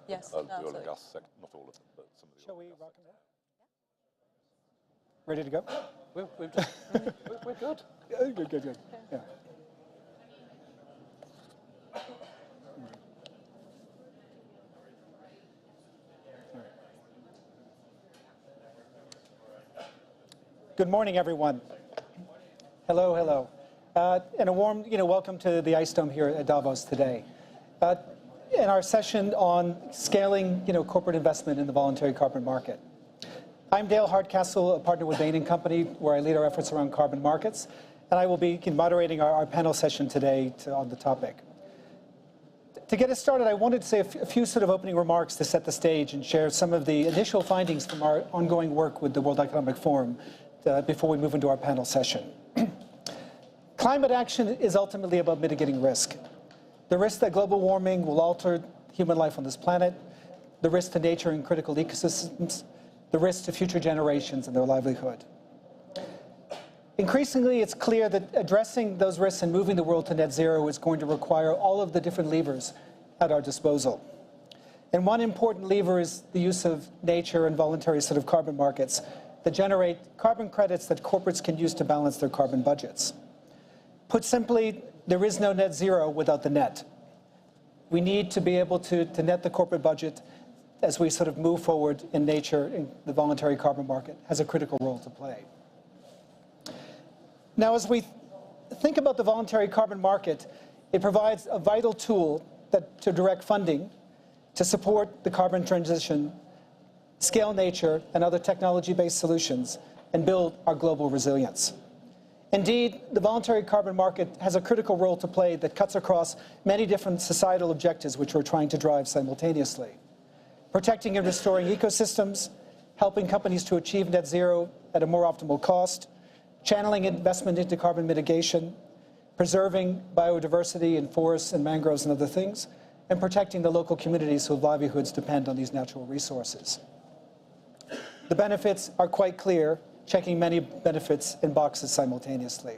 Yes, the oil and gas sector, not all of them, but some of the Shall oil we and gas rock and roll? Ready to go? We're good. Good. Yeah. Good morning, everyone. Hello. And a warm, welcome to the Ice Dome here at Davos today. In our session on scaling, corporate investment in the voluntary carbon market. I'm Dale Hardcastle, a partner with Bain & Company, where I lead our efforts around carbon markets, and I will be moderating our panel session today on the topic. To get us started, I wanted to say a few sort of opening remarks to set the stage and share some of the initial findings from our ongoing work with the World Economic Forum before we move into our panel session. Climate action is ultimately about mitigating risk. The risk that global warming will alter human life on this planet, the risk to nature and critical ecosystems, the risk to future generations and their livelihood. Increasingly, it's clear that addressing those risks and moving the world to net zero is going to require all of the different levers at our disposal. And one important lever is the use of nature and voluntary sort of carbon markets that generate carbon credits that corporates can use to balance their carbon budgets. Put simply, there is no net zero without the net. We need to be able to net the corporate budget as we sort of move forward in nature. In the voluntary carbon market has a critical role to play. Now, as we think about the voluntary carbon market, it provides a vital tool to direct funding to support the carbon transition, scale nature and other technology-based solutions, and build our global resilience. Indeed, the voluntary carbon market has a critical role to play that cuts across many different societal objectives which we're trying to drive simultaneously. Protecting and restoring ecosystems, helping companies to achieve net zero at a more optimal cost, channeling investment into carbon mitigation, preserving biodiversity in forests and mangroves and other things, and protecting the local communities whose livelihoods depend on these natural resources. The benefits are quite clear, checking many benefits in boxes simultaneously.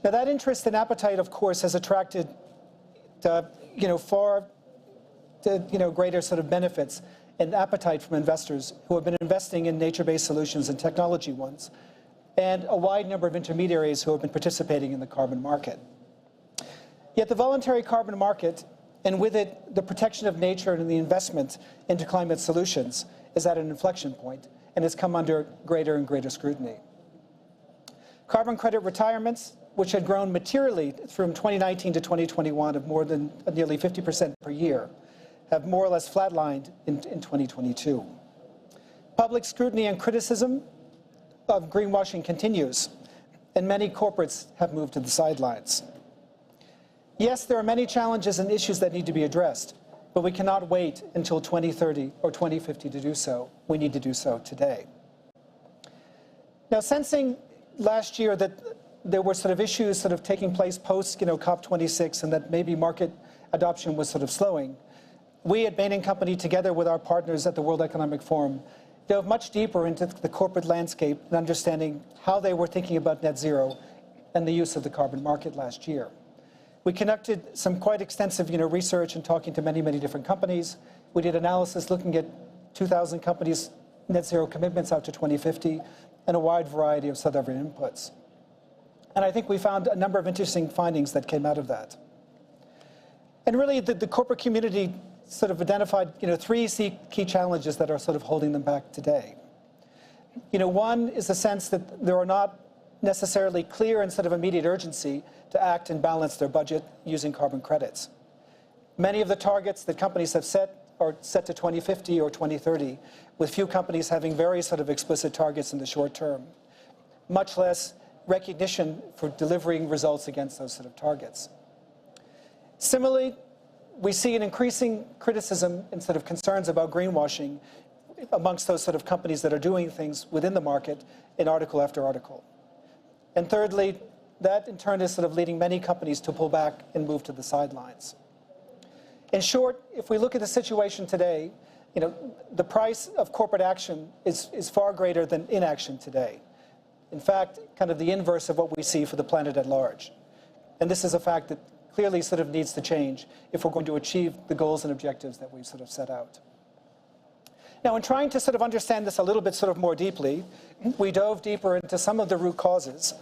Now, that interest and appetite, of course, has attracted far greater sort of benefits and appetite from investors who have been investing in nature-based solutions and technology ones, and a wide number of intermediaries who have been participating in the carbon market. Yet the voluntary carbon market, and with it the protection of nature and the investment into climate solutions, is at an inflection point and has come under greater and greater scrutiny. Carbon credit retirements, which had grown materially from 2019 to 2021 of more than nearly 50% per year, have more or less flatlined in 2022. Public scrutiny and criticism of greenwashing continues, and many corporates have moved to the sidelines. Yes, there are many challenges and issues that need to be addressed, but we cannot wait until 2030 or 2050 to do so. We need to do so today. Now, sensing last year that there were sort of issues sort of taking place post, COP26, and that maybe market adoption was sort of slowing, we at Bain & Company, together with our partners at the World Economic Forum, dove much deeper into the corporate landscape and understanding how they were thinking about net zero and the use of the carbon market last year. We conducted some quite extensive research and talking to many, many different companies. We did analysis looking at 2,000 companies' net zero commitments out to 2050 and a wide variety of other inputs. And I think we found a number of interesting findings that came out of that. And really, the corporate community sort of identified three key challenges that are sort of holding them back today. One is the sense that there are not necessarily clear and sort of immediate urgency to act and balance their budget using carbon credits. Many of the targets that companies have set are set to 2050 or 2030, with few companies having very sort of explicit targets in the short term, much less recognition for delivering results against those sort of targets. Similarly, we see an increasing criticism and sort of concerns about greenwashing amongst those sort of companies that are doing things within the market in article after article. And thirdly, that in turn is sort of leading many companies to pull back and move to the sidelines. In short, if we look at the situation today, the price of corporate action is far greater than inaction today. In fact, kind of the inverse of what we see for the planet at large. And this is a fact that clearly sort of needs to change if we're going to achieve the goals and objectives that we've sort of set out. Now, in trying to sort of understand this a little bit sort of more deeply, we dove deeper into some of the root causes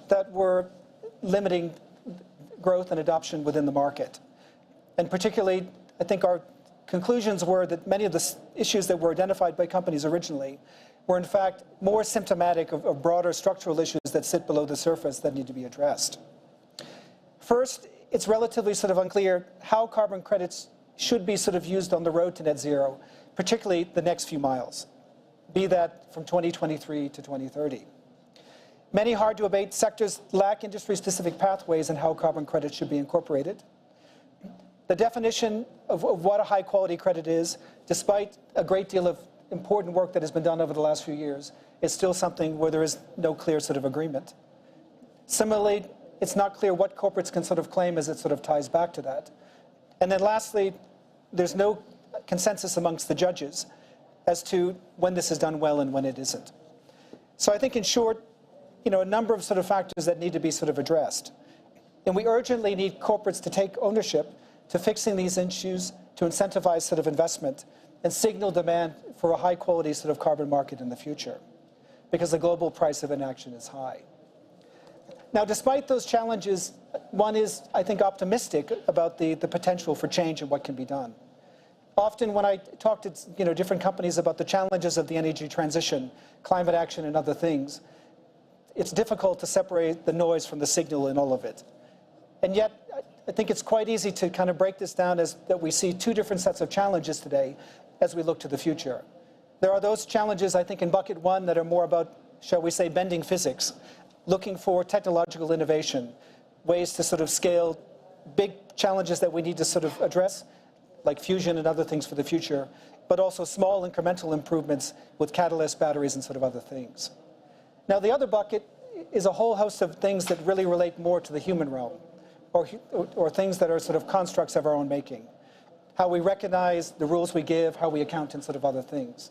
that were limiting growth and adoption within the market. And particularly, I think our conclusions were that many of the issues that were identified by companies originally were in fact more symptomatic of broader structural issues that sit below the surface that need to be addressed. First, it's relatively sort of unclear how carbon credits should be sort of used on the road to net zero, particularly the next few miles, be that from 2023 to 2030. Many hard-to-abate sectors lack industry-specific pathways in how carbon credits should be incorporated. The definition of what a high-quality credit is, despite a great deal of important work that has been done over the last few years, is still something where there is no clear sort of agreement. Similarly, it's not clear what corporates can sort of claim as it sort of ties back to that. And then lastly, there's no consensus amongst the judges as to when this is done well and when it isn't. So I think in short, a number of sort of factors that need to be sort of addressed. And we urgently need corporates to take ownership to fixing these issues, to incentivize sort of investment and signal demand for a high quality sort of carbon market in the future, because the global price of inaction is high. Now, despite those challenges, one is, I think, optimistic about the potential for change and what can be done. Often when I talk to different companies about the challenges of the energy transition, climate action and other things, it's difficult to separate the noise from the signal in all of it. And yet, I think it's quite easy to kind of break this down as that we see two different sets of challenges today as we look to the future. There are those challenges, I think, in bucket one that are more about, shall we say, bending physics, looking for technological innovation, ways to sort of scale big challenges that we need to sort of address, like fusion and other things for the future, but also small incremental improvements with catalyst batteries and sort of other things. Now, the other bucket is a whole host of things that really relate more to the human realm, or things that are sort of constructs of our own making. How we recognize the rules we give, how we account, and sort of other things.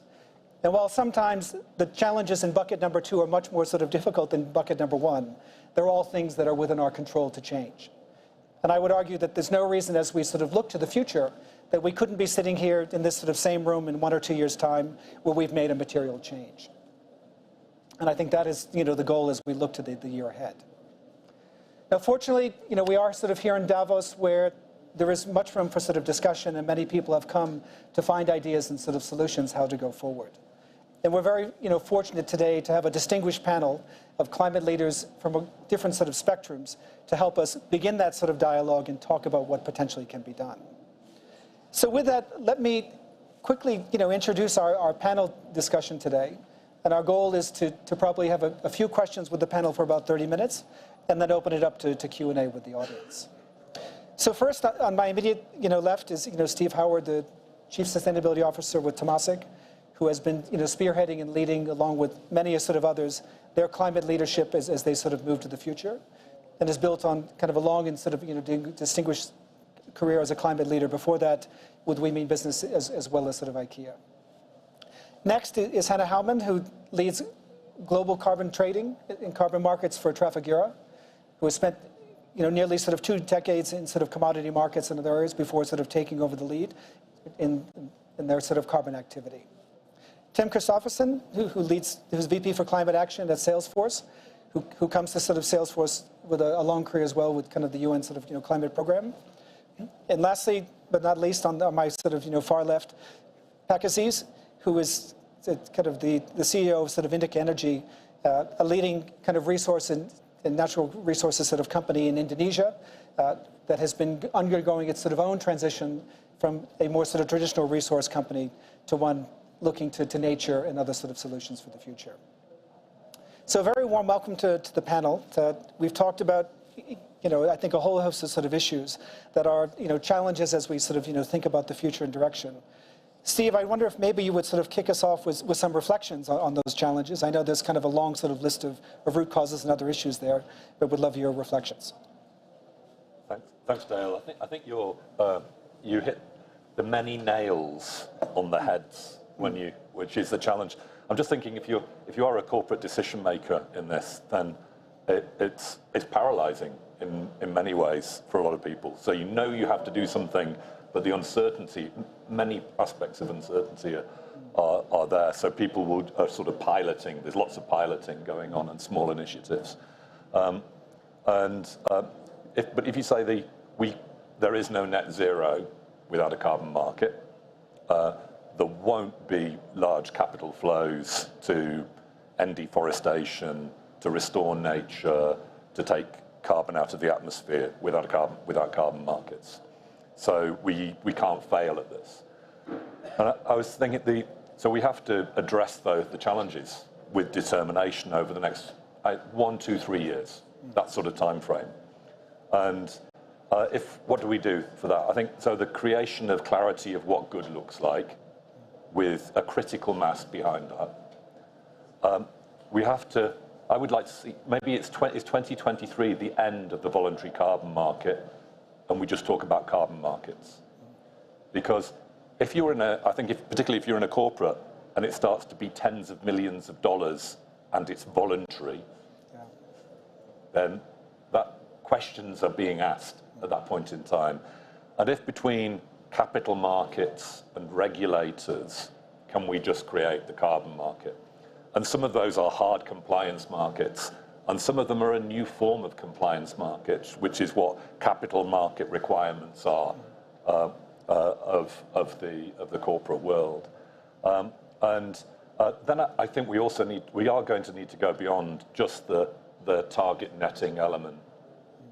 And while sometimes the challenges in bucket number two are much more sort of difficult than bucket number one, they're all things that are within our control to change. And I would argue that there's no reason as we sort of look to the future that we couldn't be sitting here in this sort of same room in 1 or 2 years' time where we've made a material change. And I think that is, the goal as we look to the year ahead. Now, fortunately, we are sort of here in Davos where there is much room for sort of discussion, and many people have come to find ideas and sort of solutions how to go forward. And we're very, fortunate today to have a distinguished panel of climate leaders from different sort of spectrums to help us begin that sort of dialogue and talk about what potentially can be done. So with that, let me quickly, introduce our panel discussion today. And our goal is to probably have a few questions with the panel for about 30 minutes, and then open it up to Q&A with the audience. So first, on my immediate left is Steve Howard, the Chief Sustainability Officer with Temasek, who has been spearheading and leading, along with many sort of others, their climate leadership as they sort of move to the future, and is built on kind of a long and sort of distinguished career as a climate leader before that with We Mean Business as well as sort of IKEA. Next is Hannah Howman, who leads global carbon trading in carbon markets for Trafigura, who has spent nearly sort of 2 decades in sort of commodity markets and other areas before sort of taking over the lead in their sort of carbon activity. Tim Christopherson, who's VP for Climate Action at Salesforce, who comes to sort of Salesforce with a long career as well with kind of the UN sort of climate program. And lastly, but not least, on my sort of far left, Pak Aziz, who is kind of the CEO of sort of Indica Energy, a leading kind of resource and natural resources sort of company in Indonesia that has been undergoing its sort of own transition from a more sort of traditional resource company to one looking to nature and other sort of solutions for the future. So a very warm welcome to the panel. We've talked about, I think a whole host of sort of issues that are, challenges as we sort of, think about the future and direction. Steve, I wonder if maybe you would sort of kick us off with some reflections on those challenges. I know there's kind of a long sort of list of root causes and other issues there, but would love your reflections. Thanks, Dale. I think you hit the many nails on the heads which is the challenge. I'm just thinking if you are a corporate decision maker in this, then it's paralyzing in many ways for a lot of people. So you know you have to do something, but the uncertainty, many aspects of uncertainty are there. So people are sort of piloting. There's lots of piloting going on and small initiatives. But if you say there is no net zero without a carbon market, there won't be large capital flows to end deforestation, to restore nature, to take carbon out of the atmosphere without carbon markets. So we can't fail at this. And I was thinking, so we have to address the challenges with determination over the next 1, 2, 3 years, that sort of time frame. And what do we do for that? I think so. The creation of clarity of what good looks like, with a critical mass behind that. We have to. I would like to see. Maybe it's 2023, the end of the voluntary carbon market, and we just talk about carbon markets. Because if you're particularly if you're in a corporate and it starts to be tens of millions of dollars and it's voluntary, then questions are being asked at that point in time. And if between capital markets and regulators, can we just create the carbon market? And some of those are hard compliance markets, and some of them are a new form of compliance markets, which is what capital market requirements are of the corporate world. Then I think we are going to need to go beyond just the target netting element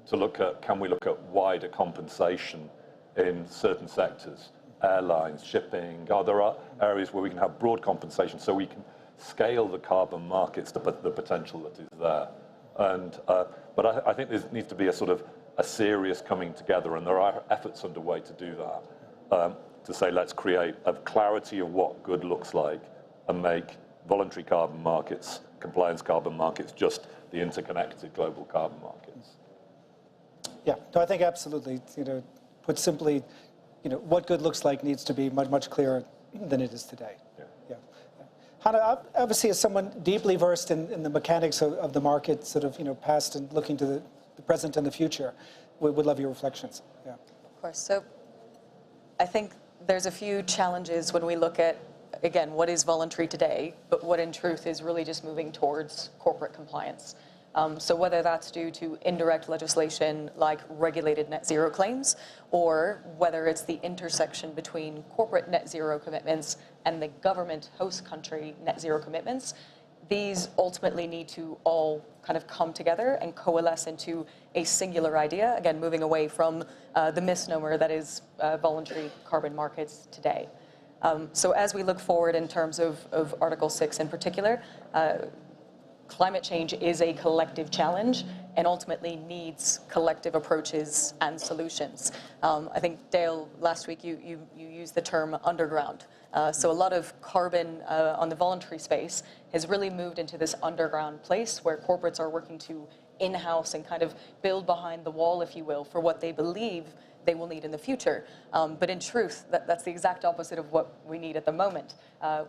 to look at, can we look at wider compensation in certain sectors, airlines, shipping. There are areas where we can have broad compensation so we can scale the carbon markets to the potential that is there. But I think there needs to be a serious coming together, and there are efforts underway to do that, to say let's create a clarity of what good looks like and make voluntary carbon markets, compliance carbon markets, just the interconnected global carbon markets. Yeah, no, I think absolutely. Put simply, what good looks like needs to be much, much clearer than it is today. Yeah. Hannah, obviously, as someone deeply versed in the mechanics of the market, past and looking to the present and the future, we would love your reflections. Yeah. Of course. So, I think there's a few challenges when we look at, again, what is voluntary today, but what in truth is really just moving towards corporate compliance. So whether that's due to indirect legislation like regulated net zero claims, or whether it's the intersection between corporate net zero commitments and the government host country net zero commitments, these ultimately need to all kind of come together and coalesce into a singular idea, again, moving away from the misnomer that is voluntary carbon markets today. So as we look forward in terms of Article 6 in particular, climate change is a collective challenge and ultimately needs collective approaches and solutions. I think, Dale, last week you used the term underground. So a lot of carbon on the voluntary space has really moved into this underground place where corporates are working to in-house and kind of build behind the wall, if you will, for what they believe they will need in the future. But in truth, that's the exact opposite of what we need at the moment.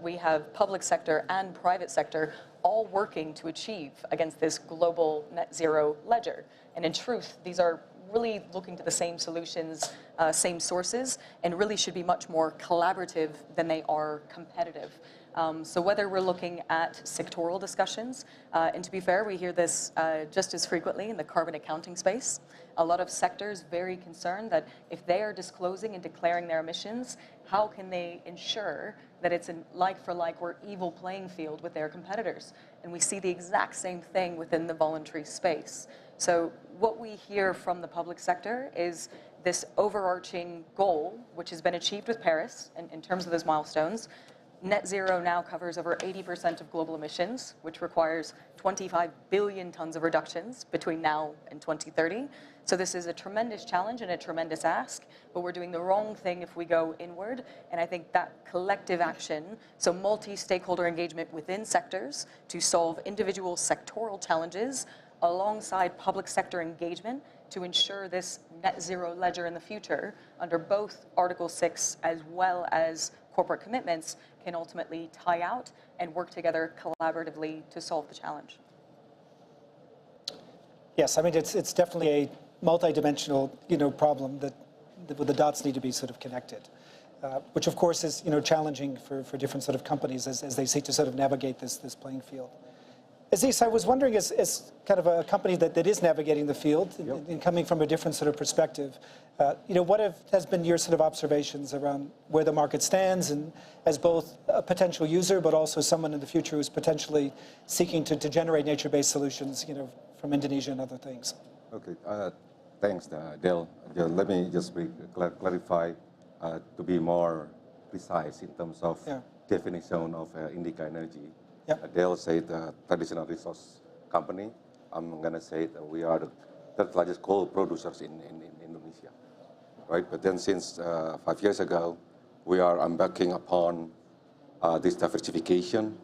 We have public sector and private sector all working to achieve against this global net zero ledger. And in truth, these are really looking to the same solutions, same sources, and really should be much more collaborative than they are competitive. So whether we're looking at sectoral discussions, and to be fair, we hear this just as frequently in the carbon accounting space. A lot of sectors very concerned that if they are disclosing and declaring their emissions, how can they ensure that it's a like-for-like or evil playing field with their competitors? And we see the exact same thing within the voluntary space. So what we hear from the public sector is this overarching goal, which has been achieved with Paris in terms of those milestones. Net zero now covers over 80% of global emissions, which requires 25 billion tons of reductions between now and 2030. So this is a tremendous challenge and a tremendous ask, but we're doing the wrong thing if we go inward. And I think that collective action, so multi-stakeholder engagement within sectors to solve individual sectoral challenges alongside public sector engagement to ensure this net zero ledger in the future under both Article 6 as well as corporate commitments can ultimately tie out and work together collaboratively to solve the challenge. Yes, I mean, it's definitely multi-dimensional, problem that the dots need to be sort of connected, which of course is, challenging for different sort of companies as they seek to sort of navigate this playing field. Aziz, I was wondering, as kind of a company that is navigating the field and coming from a different sort of perspective, what has been your sort of observations around where the market stands, and as both a potential user but also someone in the future who's potentially seeking to generate nature-based solutions, from Indonesia and other things? Okay, thanks, Dale. Let me just clarify to be more precise in terms of definition of Indica Energy. Dale said traditional resource company. I'm going to say that we are the third largest coal producers in Indonesia, right? But then since 5 years ago, we are embarking upon this diversification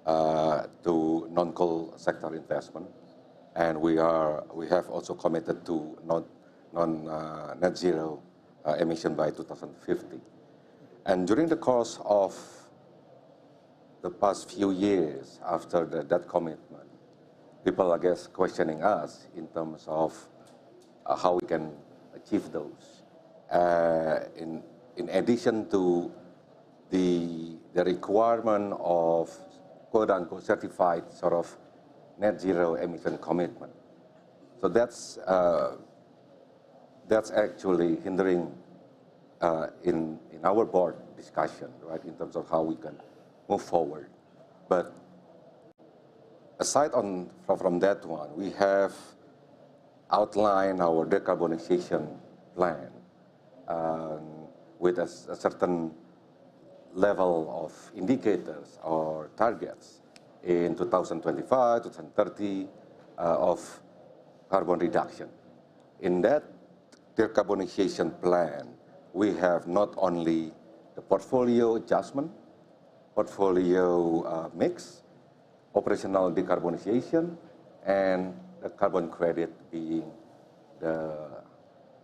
to non-coal sector investment, and we have also committed to net zero emission by 2050. And during the course of the past few years after that commitment, people are, I guess, questioning us in terms of how we can achieve those. In addition to the requirement of quote-unquote certified sort of net zero emission commitment. So that's actually hindering in our board discussion, right, in terms of how we can move forward. But aside from that one, we have outlined our decarbonization plan with a certain level of indicators or targets in 2025, 2030 of carbon reduction. In that decarbonization plan, we have not only the portfolio adjustment, portfolio mix, operational decarbonization, and the carbon credit being the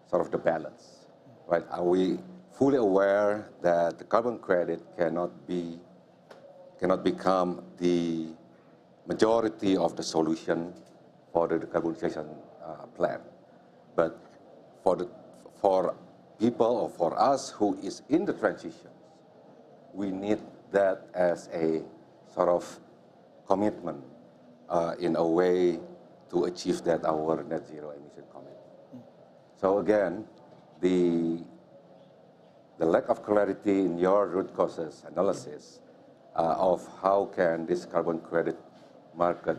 sort of the balance, right? Are we fully aware that the carbon credit cannot become the majority of the solution for the decarbonization plan? But for people or for us who is in the transition, we need that as a sort of commitment in a way to achieve that our net zero emission commitment. So again, the lack of clarity in your root causes analysis of how can this carbon credit market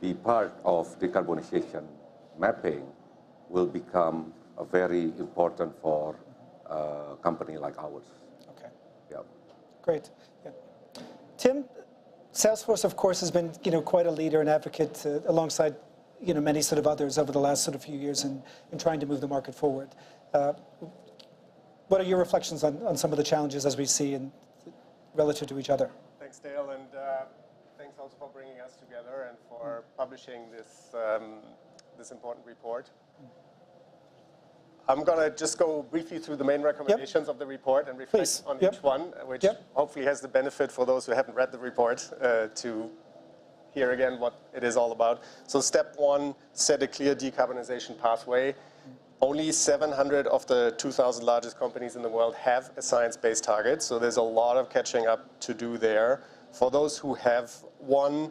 be part of decarbonization mapping will become very important for a company like ours. Okay. Yeah. Great. Yeah. Tim, Salesforce, of course, has been quite a leader and advocate alongside many sort of others over the last sort of few years in trying to move the market forward. What are your reflections on some of the challenges as we see relative to each other? Thanks, Dale, and thanks also for bringing us together and for publishing this important report. I'm going to just go briefly through the main recommendations of the report and reflect on each one, which hopefully has the benefit for those who haven't read the report to hear again what it is all about. So step one, set a clear decarbonization pathway. Only 700 of the 2,000 largest companies in the world have a science-based target, so there's a lot of catching up to do there. For those who have one,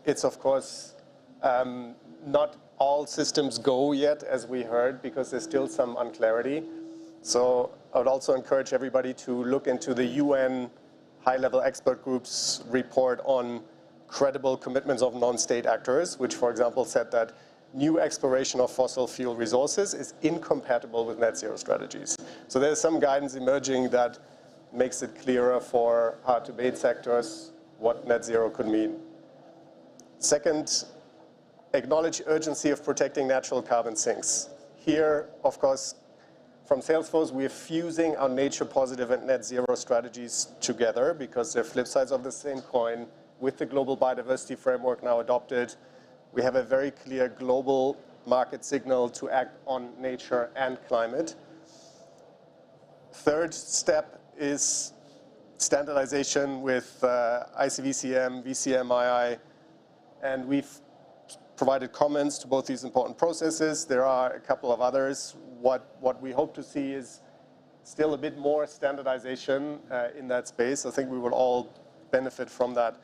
it's of course not all systems go yet, as we heard, because there's still some unclarity. So I would also encourage everybody to look into the UN high-level expert group's report on credible commitments of non-state actors, which, for example, said that new exploration of fossil fuel resources is incompatible with net zero strategies. So there's some guidance emerging that makes it clearer for hard-to-abate sectors what net zero could mean. Second, acknowledge urgency of protecting natural carbon sinks. Here, of course, from Salesforce, we're fusing our nature positive and net zero strategies together because they're flip sides of the same coin. With the global biodiversity framework now adopted, we have a very clear global market signal to act on nature and climate. Third step is standardization with ICVCM, VCMII, and we've provided comments to both these important processes. There are a couple of others. What we hope to see is still a bit more standardization in that space. I think we will all benefit from that.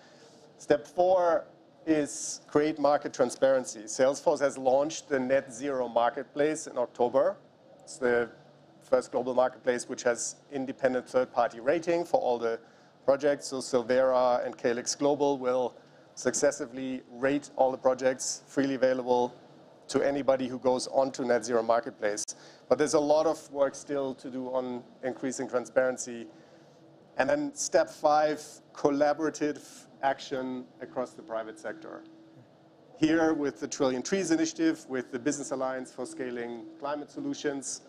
Step 4 is create market transparency. Salesforce has launched the Net Zero Marketplace in October. It's the first global marketplace which has independent third-party rating for all the projects. So Silvera and Calyx Global will successively rate all the projects freely available to anybody who goes onto Net Zero Marketplace. But there's a lot of work still to do on increasing transparency. And then step 5, collaborative action across the private sector. Here with the Trillion Trees Initiative, with the Business Alliance for Scaling Climate Solutions,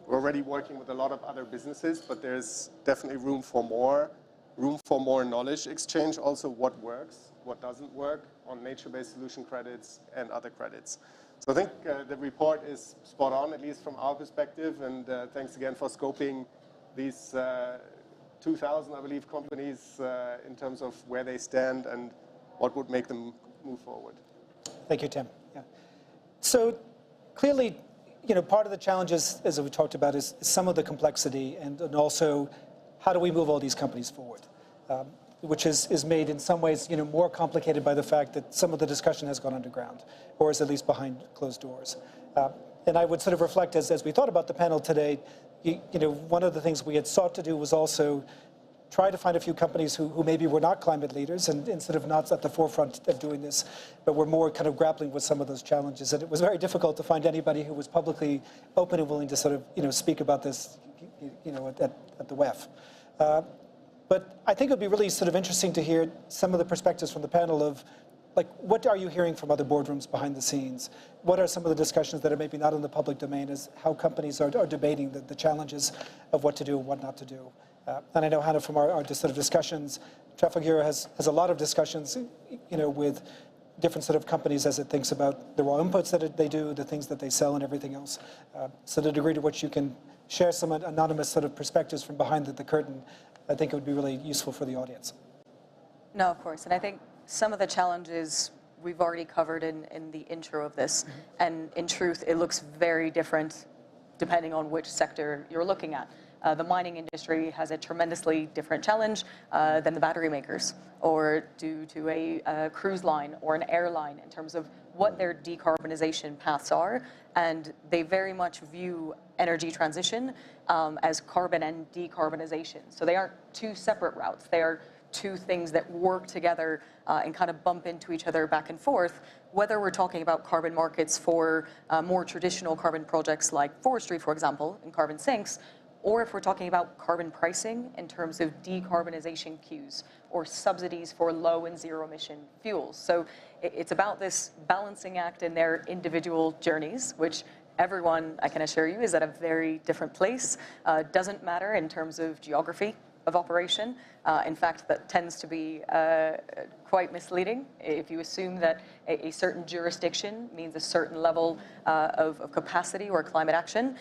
we're already working with a lot of other businesses, but there's definitely room for more knowledge exchange, also what works, what doesn't work on nature-based solution credits and other credits. So I think the report is spot on, at least from our perspective, and thanks again for scoping these 2,000, I believe, companies in terms of where they stand and what would make them move forward. Thank you, Tim. Yeah. So clearly, part of the challenges, as we talked about, is some of the complexity and also how do we move all these companies forward, which is made in some ways more complicated by the fact that some of the discussion has gone underground, or is at least behind closed doors. And I would sort of reflect as we thought about the panel today, one of the things we had sought to do was also try to find a few companies who maybe were not climate leaders and sort of not at the forefront of doing this, but were more kind of grappling with some of those challenges. And it was very difficult to find anybody who was publicly open and willing to sort of speak about this at the WEF. But I think it would be really sort of interesting to hear some of the perspectives from the panel of, like, what are you hearing from other boardrooms behind the scenes? What are some of the discussions that are maybe not in the public domain as how companies are debating the challenges of what to do and what not to do? And I know, Hannah, from our sort of discussions, Trafigura has a lot of discussions, with different sort of companies as it thinks about the raw inputs that they do, the things that they sell and everything else. So the degree to which you can share some anonymous sort of perspectives from behind the curtain, I think it would be really useful for the audience. No, of course. And I think some of the challenges we've already covered in the intro of this. Mm-hmm. And in truth, it looks very different depending on which sector you're looking at. The mining industry has a tremendously different challenge than the battery makers, or due to a cruise line or an airline in terms of what their decarbonization paths are. And they very much view energy transition as carbon and decarbonization. So they aren't two separate routes. They are two things that work together and kind of bump into each other back and forth, whether we're talking about carbon markets for more traditional carbon projects like forestry, for example, and carbon sinks, or if we're talking about carbon pricing in terms of decarbonization queues or subsidies for low and zero emission fuels. So it's about this balancing act in their individual journeys, which everyone, I can assure you, is at a very different place. Doesn't matter in terms of geography of operation. In fact, that tends to be quite misleading if you assume that a certain jurisdiction means a certain level of capacity or climate action.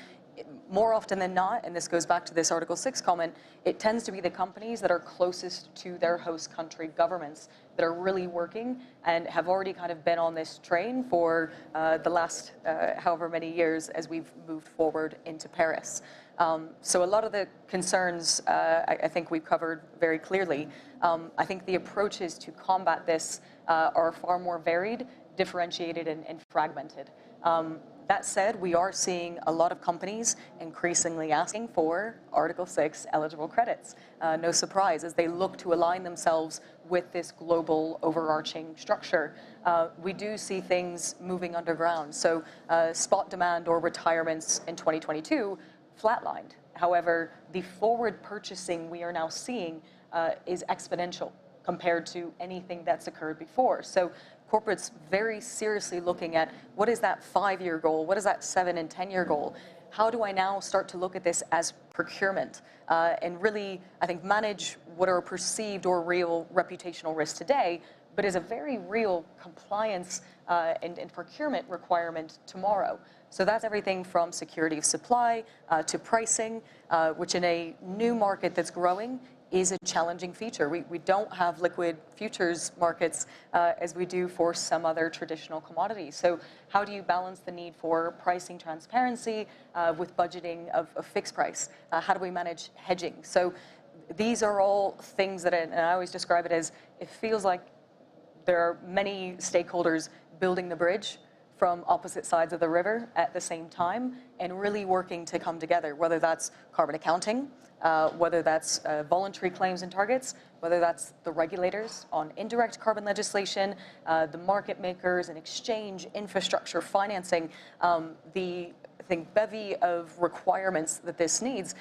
More often than not, and this goes back to this Article 6 comment, it tends to be the companies that are closest to their host country governments that are really working and have already kind of been on this train for the last however many years as we've moved forward into Paris. So a lot of the concerns I think we've covered very clearly. I think the approaches to combat this are far more varied, differentiated, and fragmented. That said, we are seeing a lot of companies increasingly asking for Article 6 eligible credits. No surprise, as they look to align themselves with this global overarching structure. We do see things moving underground. So spot demand or retirements in 2022 flatlined. However, the forward purchasing we are now seeing is exponential compared to anything that's occurred before. So corporates very seriously looking at what is that 5-year goal, what is that 7 and 10-year goal? How do I now start to look at this as procurement and really, I think, manage what are perceived or real reputational risks today, but is a very real compliance and procurement requirement tomorrow. So that's everything from security of supply to pricing, which in a new market that's growing is a challenging feature. We don't have liquid futures markets as we do for some other traditional commodities. So how do you balance the need for pricing transparency with budgeting of fixed price? How do we manage hedging? So these are all things that, and I always describe it as, it feels like there are many stakeholders building the bridge from opposite sides of the river at the same time and really working to come together, whether that's carbon accounting, whether that's voluntary claims and targets, whether that's the regulators on indirect carbon legislation, the market makers and exchange, infrastructure, financing, the, I think, bevy of requirements that this needs.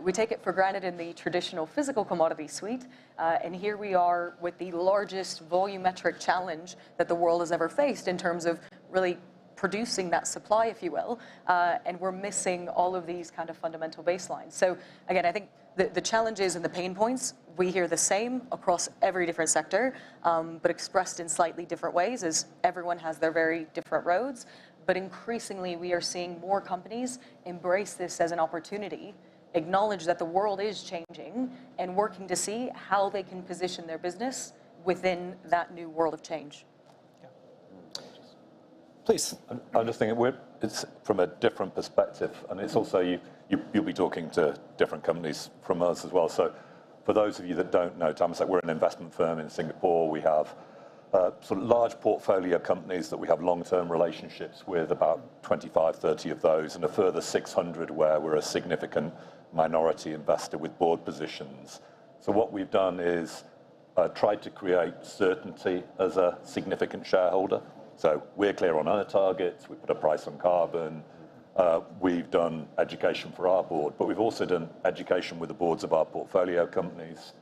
We take it for granted in the traditional physical commodity suite, and here we are with the largest volumetric challenge that the world has ever faced in terms of really producing that supply, if you will, and we're missing all of these kind of fundamental baselines. So again, I think the challenges and the pain points, we hear the same across every different sector, but expressed in slightly different ways as everyone has their very different roads. But increasingly, we are seeing more companies embrace this as an opportunity, acknowledge that the world is changing, and working to see how they can position their business within that new world of change. Please. I'm just thinking it's from a different perspective, and it's also you'll be talking to different companies from us as well. So for those of you that don't know, Temasek, we're an investment firm in Singapore. We have sort of large portfolio companies that we have long-term relationships with, about 25, 30 of those, and a further 600 where we're a significant minority investor with board positions. So what we've done is tried to create certainty as a significant shareholder. So we're clear on our targets, we put a price on carbon, we've done education for our board, but we've also done education with the boards of our portfolio companies.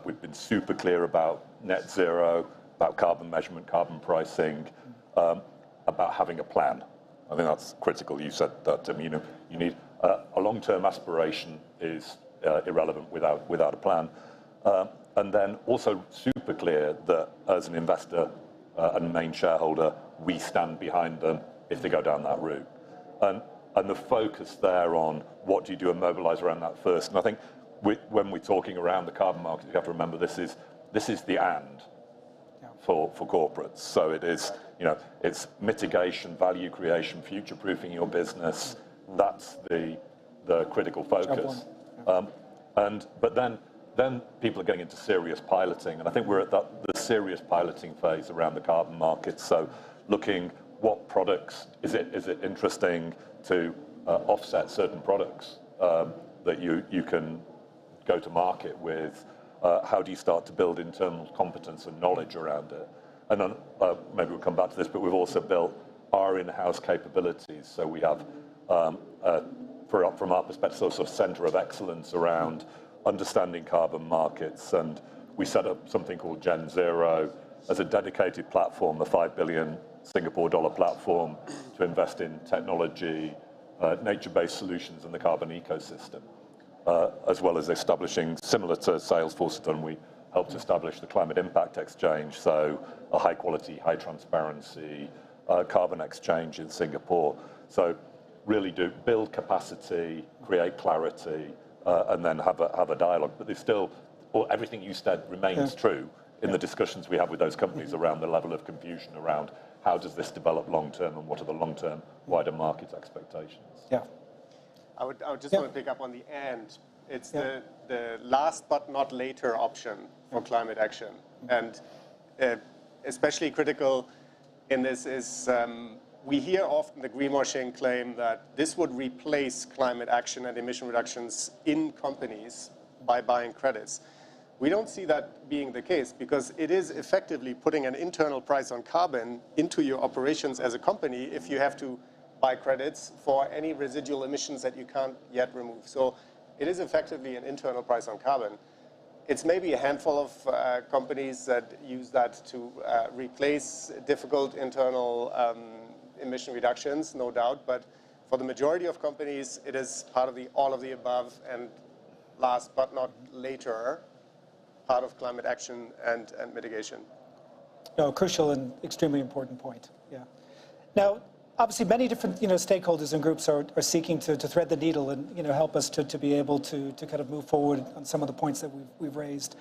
We've been super clear about net zero, about carbon measurement, carbon pricing, about having a plan. I think that's critical. You said that, Tim, you need a long-term aspiration is irrelevant without a plan. And then also super clear that as an investor and main shareholder, we stand behind them if they go down that route. And the focus there on what do you do and mobilize around that first. And I think when we're talking around the carbon market, you have to remember this is the and for corporates. So it is, it's mitigation, value creation, future-proofing your business. That's the critical focus. But then people are getting into serious piloting, and I think we're at the serious piloting phase around the carbon market. So looking what products, is it interesting to offset certain products that you can go to market with? How do you start to build internal competence and knowledge around it? And then maybe we'll come back to this, but we've also built our in-house capabilities. So we have, from our perspective, sort of center of excellence around understanding carbon markets, and we set up something called Gen Zero as a dedicated platform, a 5 billion Singapore dollar platform to invest in technology, nature-based solutions in the carbon ecosystem, as well as establishing, similar to Salesforce has done, we helped establish the Climate Impact Exchange, so a high quality, high transparency carbon exchange in Singapore. So really do build capacity, create clarity, and then have a dialogue. But there's still, everything you said remains true in the discussions we have with those companies around the level of confusion around how does this develop long term and what are the long term wider market expectations. Yeah. I would just want to pick up on the and. It's the last but not later option for climate action. And especially critical in this is we hear often the greenwashing claim that this would replace climate action and emission reductions in companies by buying credits. We don't see that being the case because it is effectively putting an internal price on carbon into your operations as a company if you have to buy credits for any residual emissions that you can't yet remove. So it is effectively an internal price on carbon. It's maybe a handful of companies that use that to replace difficult internal emission reductions, no doubt, but for the majority of companies, it is part of the all of the above and last but not later, part of climate action and mitigation. No, crucial and extremely important point, yeah. Now, obviously, many different stakeholders and groups are seeking to thread the needle and help us to be able to kind of move forward on some of the points that we've raised,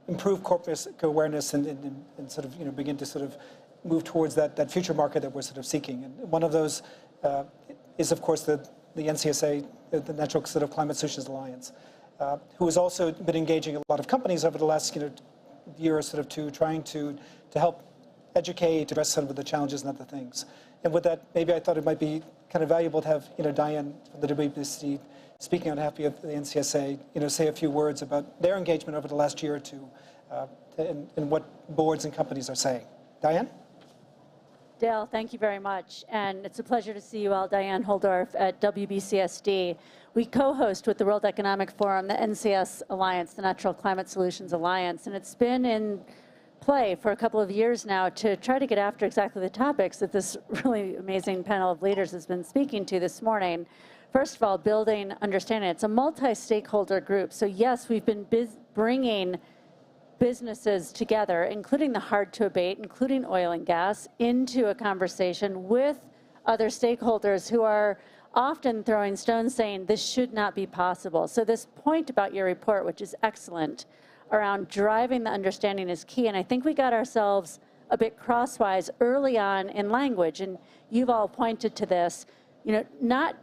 improve corporate awareness and sort of begin to sort of move towards that future market that we're sort of seeking. And one of those is, of course, the NCSA, the Natural sort of Climate Solutions Alliance, who has also been engaging a lot of companies over the last year or sort of two, trying to help educate, address some of the challenges and other things. And with that, maybe I thought it might be kind of valuable to have Diane from the WBC speaking on behalf of the NCSA, say a few words about their engagement over the last year or two, and what boards and companies are saying. Diane? Dale, thank you very much. And it's a pleasure to see you all. Diane Holdorf at WBCSD. We co-host with the World Economic Forum, the NCS Alliance, the Natural Climate Solutions Alliance. And it's been in play for a couple of years now to try to get after exactly the topics that this really amazing panel of leaders has been speaking to this morning. First of all, building understanding. It's a multi-stakeholder group. So yes, we've been bringing businesses together, including the hard to abate, including oil and gas, into a conversation with other stakeholders who are often throwing stones saying this should not be possible. So this point about your report, which is excellent, around driving the understanding is key. And I think we got ourselves a bit crosswise early on in language. And you've all pointed to this, not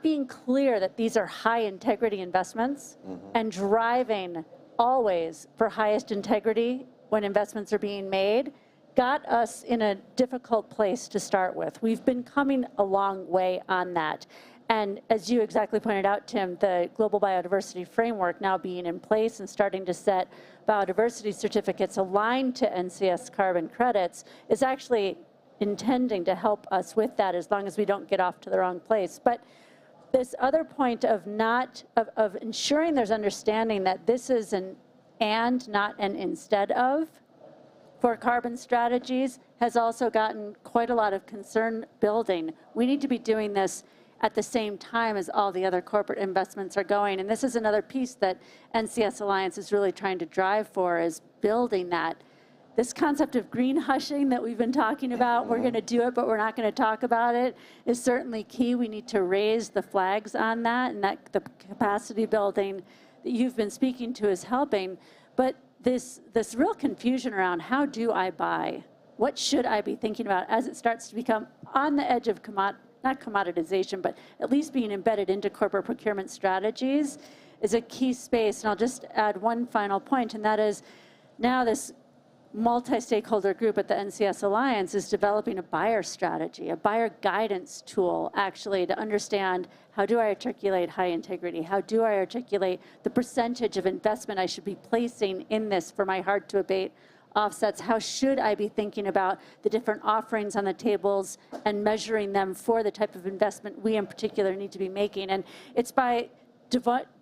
being clear that these are high integrity investments and driving always for highest integrity when investments are being made got us in a difficult place to start with. We've been coming a long way on that. And as you exactly pointed out, Tim, the Global Biodiversity Framework now being in place and starting to set biodiversity certificates aligned to NCS carbon credits is actually intending to help us with that as long as we don't get off to the wrong place. But this other point of ensuring there's understanding that this is an and, not an instead of, for carbon strategies has also gotten quite a lot of concern building. We need to be doing this at the same time as all the other corporate investments are going. And this is another piece that NCS Alliance is really trying to drive for, is building that. This concept of green hushing that we've been talking about, we're going to do it, but we're not going to talk about it, is certainly key. We need to raise the flags on that, and that the capacity building that you've been speaking to is helping. But this real confusion around how do I buy? What should I be thinking about as it starts to become on the edge of not commoditization, but at least being embedded into corporate procurement strategies is a key space. And I'll just add one final point, and that is now this multi-stakeholder group at the NCS Alliance is developing a buyer strategy, a buyer guidance tool, actually, to understand how do I articulate high integrity? How do I articulate the percentage of investment I should be placing in this for my hard to abate offsets? How should I be thinking about the different offerings on the tables and measuring them for the type of investment we in particular need to be making? And it's by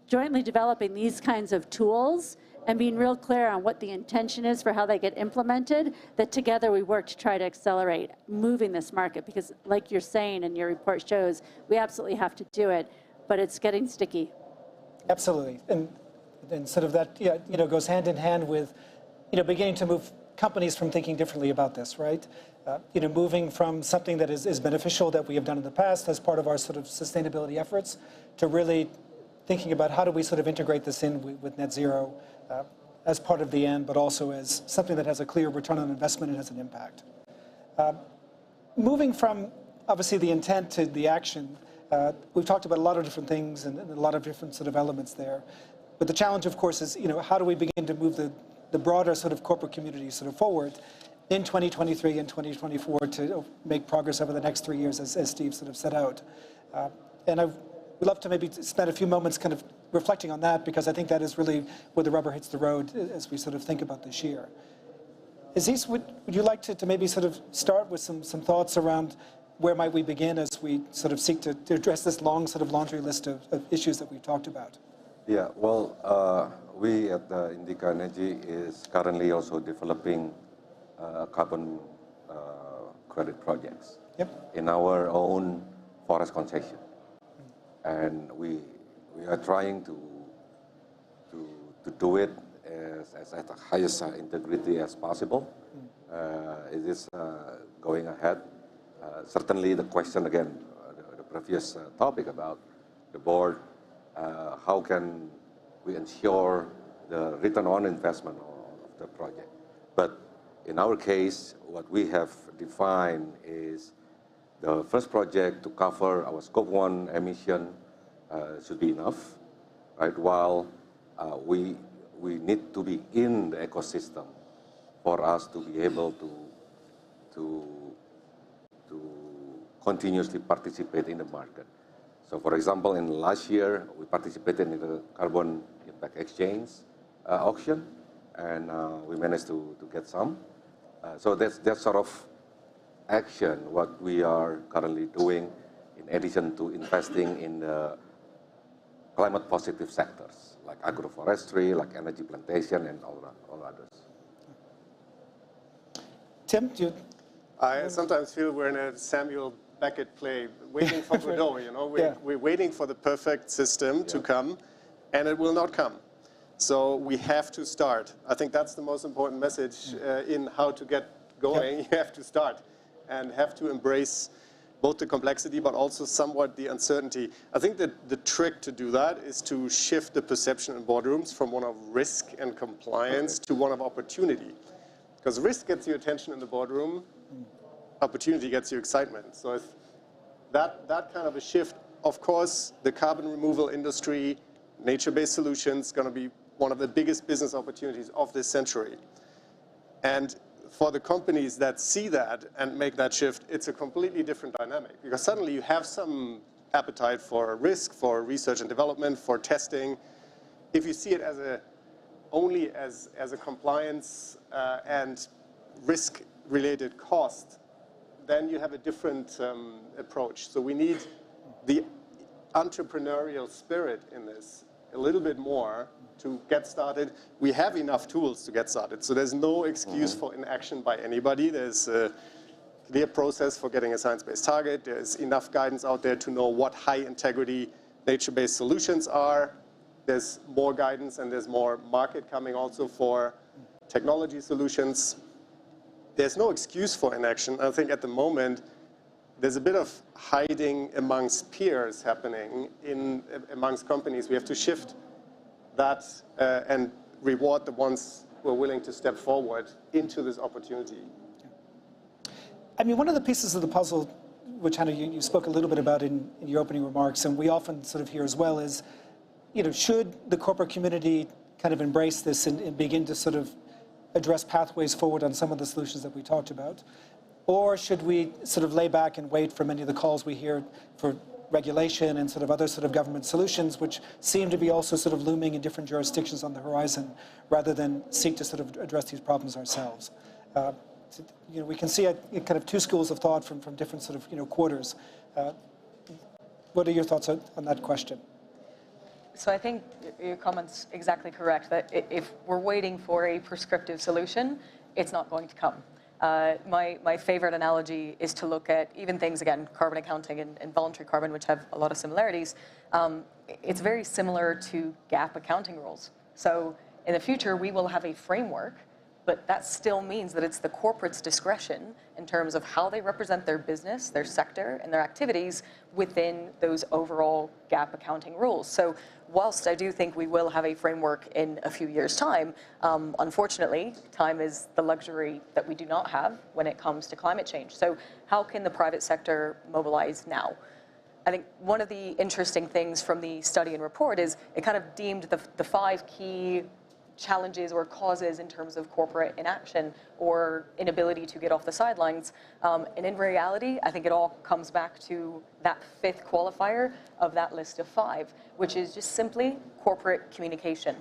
jointly developing these kinds of tools and being real clear on what the intention is for how they get implemented, that together we work to try to accelerate moving this market. Because like you're saying and your report shows, we absolutely have to do it, but it's getting sticky. Absolutely. And sort of that goes hand in hand with beginning to move companies from thinking differently about this, right? Moving from something that is beneficial that we have done in the past as part of our sort of sustainability efforts to really thinking about how do we sort of integrate this in with net zero as part of the end, but also as something that has a clear return on investment and has an impact. Moving from, obviously, the intent to the action, we've talked about a lot of different things and a lot of different sort of elements there. But the challenge, of course, is how do we begin to move the broader sort of corporate community sort of forward in 2023 and 2024 to make progress over the next 3 years, as Steve sort of set out. And I would love to maybe spend a few moments kind of reflecting on that, because I think that is really where the rubber hits the road as we sort of think about this year. Aziz, would you like to maybe sort of start with some thoughts around where might we begin as we sort of seek to address this long sort of laundry list of issues that we've talked about? Yeah, well, we at Indica Energy is currently also developing carbon credit projects in our own forest concession. And we are trying to do it as at the highest integrity as possible. It is going ahead. Certainly the question again, the previous topic about the board, how can we ensure the return on investment of the project? But in our case, what we have defined is the first project to cover our scope 1 emission should be enough, right? While we need to be in the ecosystem for us to be able to continuously participate in the market. So for example, in last year, we participated in the carbon impact exchange auction, and we managed to get some. So that's sort of action what we are currently doing in addition to investing in the climate positive sectors like agroforestry, like energy plantation, and all others. Tim, do you? I sometimes feel we're in a Samuel Beckett play, waiting for Godot, you know? We're waiting for the perfect system to come, and it will not come. So we have to start. I think that's the most important message in how to get going. You have to start and have to embrace both the complexity but also somewhat the uncertainty. I think that the trick to do that is to shift the perception in boardrooms from one of risk and compliance to one of opportunity. Because risk gets your attention in the boardroom, opportunity gets you excitement. So if that kind of a shift, of course, the carbon removal industry, nature-based solutions, going to be one of the biggest business opportunities of this century. And for the companies that see that and make that shift, it's a completely different dynamic. Because suddenly you have some appetite for risk, for research and development, for testing. If you see it as only as a compliance and risk-related cost, then you have a different approach. So we need the entrepreneurial spirit in this a little bit more to get started. We have enough tools to get started, so there's no excuse for inaction by anybody. There's a clear process for getting a science-based target. There's enough guidance out there to know what high-integrity nature-based solutions are. There's more guidance and there's more market coming also for technology solutions. There's no excuse for inaction. I think at the moment, there's a bit of hiding amongst peers happening amongst companies. We have to shift that and reward the ones who are willing to step forward into this opportunity. I mean, one of the pieces of the puzzle, which Hannah, you spoke a little bit about in your opening remarks, and we often sort of hear as well, is, you know, should the corporate community kind of embrace this and begin to sort of address pathways forward on some of the solutions that we talked about? Or should we sort of lay back and wait for many of the calls we hear for regulation and sort of other sort of government solutions, which seem to be also sort of looming in different jurisdictions on the horizon, rather than seek to sort of address these problems ourselves? You know, we can see kind of two schools of thought from different sort of, you know, quarters. What are your thoughts on that question? So I think your comment's exactly correct, that if we're waiting for a prescriptive solution, it's not going to come. My favorite analogy is to look at even things, again, carbon accounting and voluntary carbon, which have a lot of similarities. It's very similar to GAAP accounting rules. So in the future, we will have a framework, but that still means that it's the corporate's discretion in terms of how they represent their business, their sector, and their activities within those overall GAAP accounting rules. So whilst I do think we will have a framework in a few years' time, unfortunately, time is the luxury that we do not have when it comes to climate change. So how can the private sector mobilize now? I think one of the interesting things from the study and report is it kind of deemed the 5 key challenges or causes in terms of corporate inaction or inability to get off the sidelines. And in reality, I think it all comes back to that 5th qualifier of that list of 5, which is just simply corporate communication.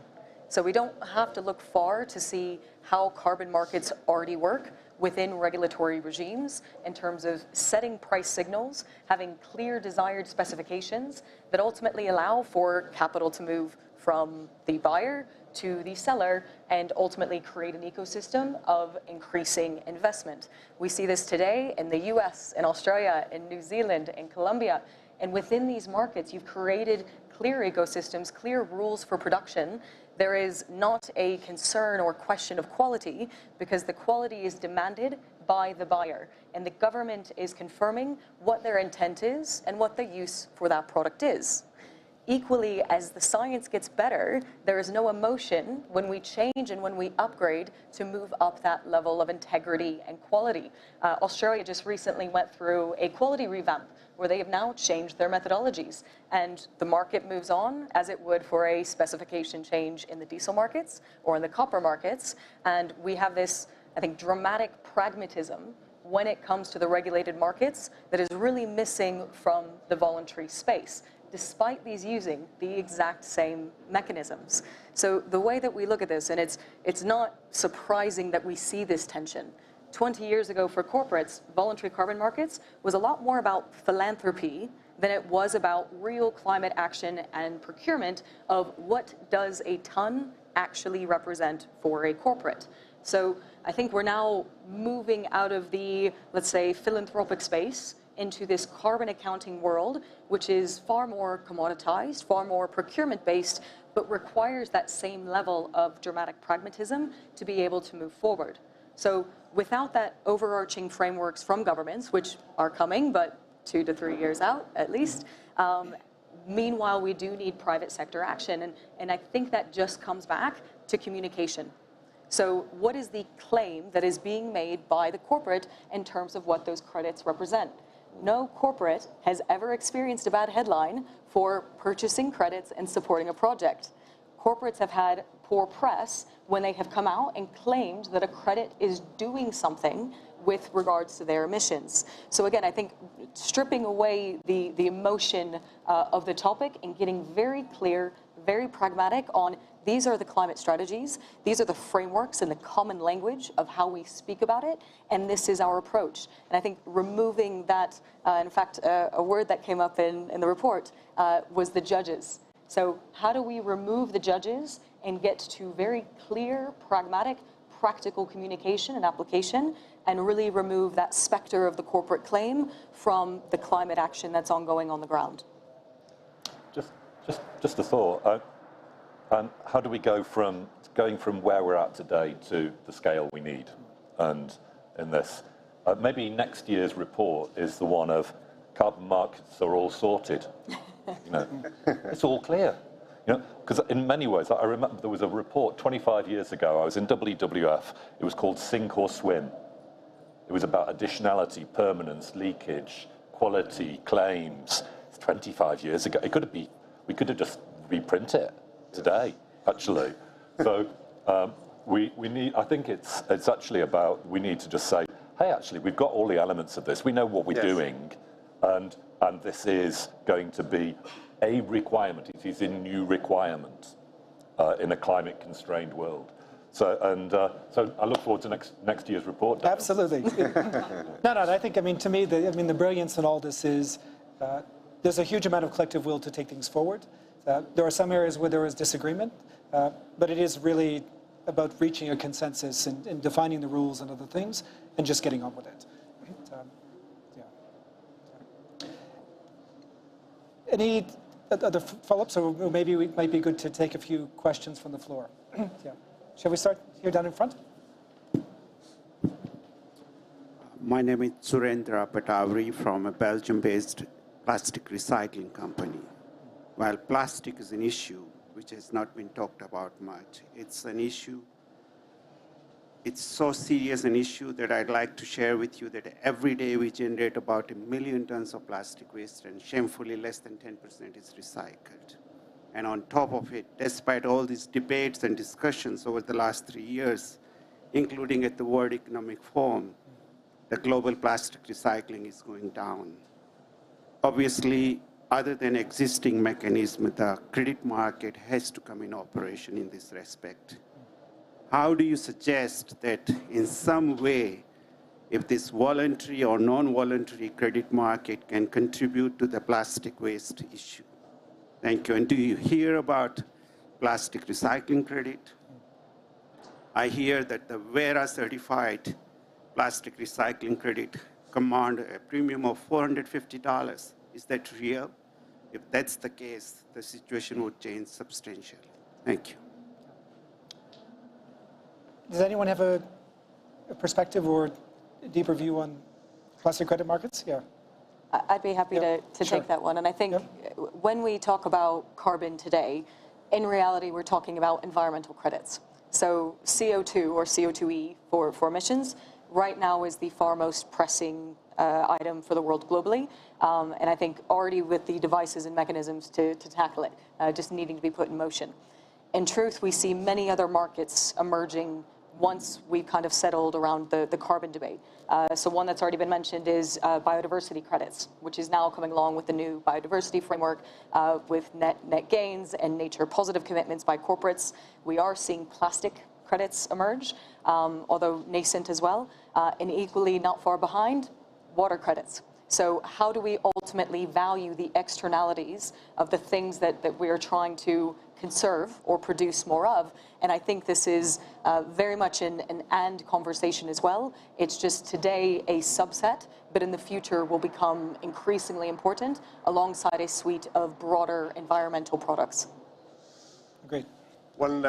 So we don't have to look far to see how carbon markets already work within regulatory regimes in terms of setting price signals, having clear desired specifications that ultimately allow for capital to move from the buyer to the seller and ultimately create an ecosystem of increasing investment. We see this today in the US, in Australia, in New Zealand, in Colombia. And within these markets, you've created clear ecosystems, clear rules for production. There is not a concern or question of quality because the quality is demanded by the buyer. And the government is confirming what their intent is and what the use for that product is. Equally, as the science gets better, there is no emotion when we change and when we upgrade to move up that level of integrity and quality. Australia just recently went through a quality revamp where they have now changed their methodologies. And the market moves on as it would for a specification change in the diesel markets or in the copper markets. And we have this, I think, dramatic pragmatism when it comes to the regulated markets that is really missing from the voluntary space, despite these using the exact same mechanisms. So the way that we look at this, and it's not surprising that we see this tension. 20 years ago for corporates, voluntary carbon markets was a lot more about philanthropy than it was about real climate action and procurement of what does a ton actually represent for a corporate. So I think we're now moving out of the, let's say, philanthropic space into this carbon accounting world, which is far more commoditized, far more procurement-based, but requires that same level of dramatic pragmatism to be able to move forward. So without that overarching frameworks from governments, which are coming, but 2 to 3 years out at least, meanwhile, we do need private sector action. And I think that just comes back to communication. So what is the claim that is being made by the corporate in terms of what those credits represent? No corporate has ever experienced a bad headline for purchasing credits and supporting a project. Corporates have had poor press when they have come out and claimed that a credit is doing something with regards to their emissions. So again, I think stripping away the emotion of the topic and getting very clear, very pragmatic on these are the climate strategies, these are the frameworks and the common language of how we speak about it, and this is our approach. And I think removing that, in fact, a word that came up in the report was the judges. So how do we remove the judges and get to very clear, pragmatic, practical communication and application, and really remove that specter of the corporate claim from the climate action that's ongoing on the ground? Just a thought. And how do we go from going from where we're at today to the scale we need? And in this, maybe next year's report is the one of carbon markets are all sorted. You know, it's all clear. You know, because in many ways, I remember there was a report 25 years ago. I was in WWF. It was called Sink or Swim. It was about additionality, permanence, leakage, quality, claims. It's 25 years ago. It could have been. We could have just reprint it today, actually. So we need. I think it's actually about. We need to just say, hey, actually, we've got all the elements of this. We know what we're doing, and this is going to be a requirement. It is a new requirement in a climate-constrained world. So I look forward to next year's report. Daniel. Absolutely. No. I think, to me, the brilliance in all this is there's a huge amount of collective will to take things forward. There are some areas where there is disagreement, but it is really about reaching a consensus and defining the rules and other things, and just getting on with it. Any other follow-ups, or maybe it might be good to take a few questions from the floor. Yeah. Shall we start here down in front? My name is Surendra Patavri from a Belgium-based plastic recycling company. While plastic is an issue which has not been talked about much, it's an issue. It's so serious an issue that I'd like to share with you that every day we generate about 1 million tons of plastic waste, and shamefully less than 10% is recycled. And on top of it, despite all these debates and discussions over the last 3 years, including at the World Economic Forum, the global plastic recycling is going down. Obviously, other than existing mechanism, the credit market has to come in operation in this respect. How do you suggest that in some way, if this voluntary or non-voluntary credit market can contribute to the plastic waste issue? Thank you. And do you hear about plastic recycling credit? I hear that the Vera certified plastic recycling credit command a premium of $450. Is that real? If that's the case, the situation would change substantially. Thank you. Does anyone have a perspective or deeper view on plastic credit markets? Yeah. I'd be happy to Sure. take that one. And I think when we talk about carbon today, in reality, we're talking about environmental credits. So CO2 or CO2e for emissions right now is the far most pressing item for the world globally. And I think already with the devices and mechanisms to tackle it, just needing to be put in motion. In truth, we see many other markets emerging once we've kind of settled around the carbon debate. So one that's already been mentioned is biodiversity credits, which is now coming along with the new biodiversity framework with net gains and nature positive commitments by corporates. We are seeing plastic credits emerge, although nascent as well, and equally not far behind, water credits. So how do we ultimately value the externalities of the things that we are trying to conserve or produce more of? And I think this is very much an and conversation as well. It's just today a subset, but in the future will become increasingly important alongside a suite of broader environmental products. Great. One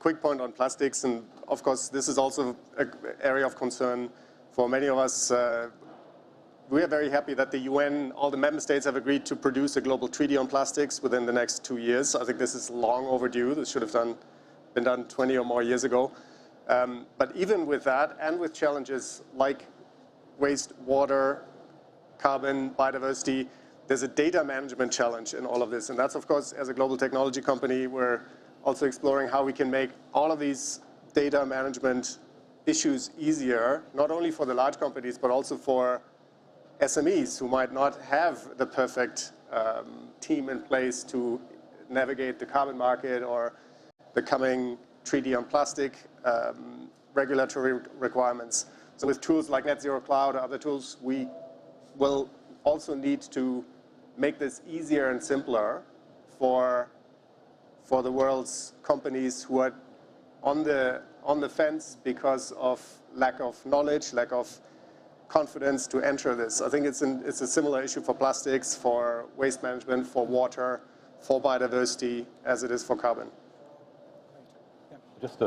quick point on plastics, and of course this is also an area of concern for many of us. We are very happy that the UN, all the member states have agreed to produce a global treaty on plastics within the next 2 years. I think this is long overdue. This should have been done 20 or more years ago. But even with that, and with challenges like waste, water, carbon, biodiversity, there's a data management challenge in all of this. And that's, of course, as a global technology company, we're also exploring how we can make all of these data management issues easier, not only for the large companies, but also for SMEs who might not have the perfect team in place to navigate the carbon market or the coming treaty on plastic regulatory requirements. So with tools like Net Zero Cloud or other tools, we will also need to make this easier and simpler for the world's companies who are on the fence because of lack of knowledge, lack of confidence to enter this. I think it's a similar issue for plastics, for waste management, for water, for biodiversity, as it is for carbon. Just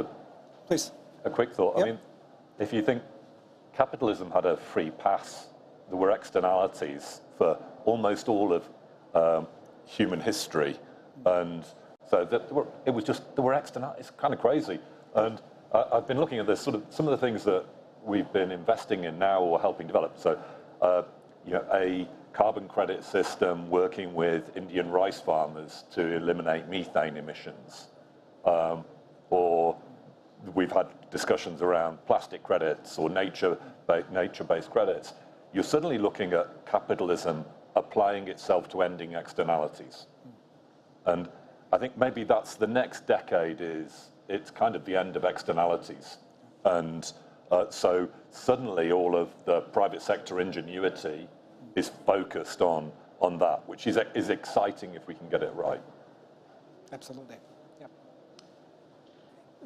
Please. a quick thought. Yep. I mean, if you think capitalism had a free pass, there were externalities for almost all of human history, and so there were externalities. It's kind of crazy. And I've been looking at this sort of some of the things that we've been investing in now or helping develop. So, a carbon credit system working with Indian rice farmers to eliminate methane emissions, or we've had discussions around plastic credits or nature-based credits. You're suddenly looking at capitalism applying itself to ending externalities, and I think maybe that's the next decade. It's kind of the end of externalities, and so suddenly all of the private sector ingenuity is focused on that, which is exciting if we can get it right. Absolutely. Yeah.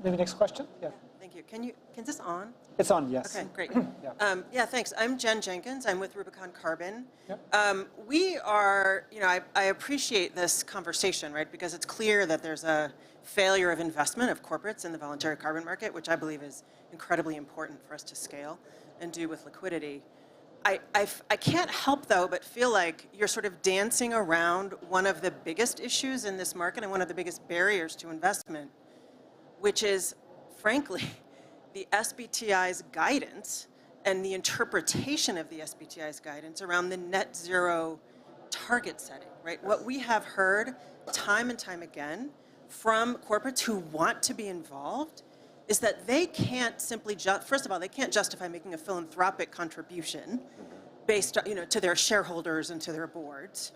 Maybe next question? Yeah. Thank you. Can this on? It's on, yes. Okay, great. Yeah. Yeah, thanks. I'm Jen Jenkins. I'm with Rubicon Carbon. Yep. We are, I appreciate this conversation, right? Because it's clear that there's a failure of investment of corporates in the voluntary carbon market, which I believe is incredibly important for us to scale and do with liquidity. I can't help, though, but feel like you're sort of dancing around one of the biggest issues in this market and one of the biggest barriers to investment, which is, frankly, the SBTI's guidance and the interpretation of the SBTI's guidance around the net zero target setting, right? What we have heard time and time again from corporates who want to be involved is that they can't simply, first of all, they can't justify making a philanthropic contribution based on, to their shareholders and to their boards.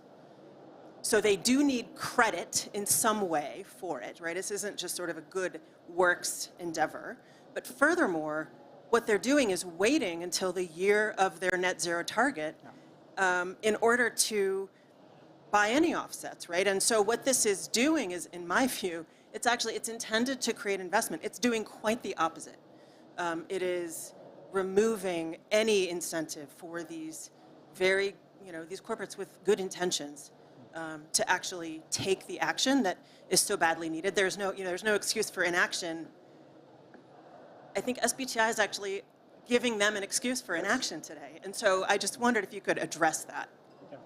So they do need credit in some way for it, right? This isn't just sort of a good works endeavor. But furthermore, what they're doing is waiting until the year of their net zero target in order to buy any offsets, right? And so what this is doing is, in my view, it's intended to create investment. It's doing quite the opposite. It is removing any incentive for these these corporates with good intentions to actually take the action that is so badly needed. There's no excuse for inaction. I think SBTI is actually giving them an excuse for inaction today. And so I just wondered if you could address that. Yeah.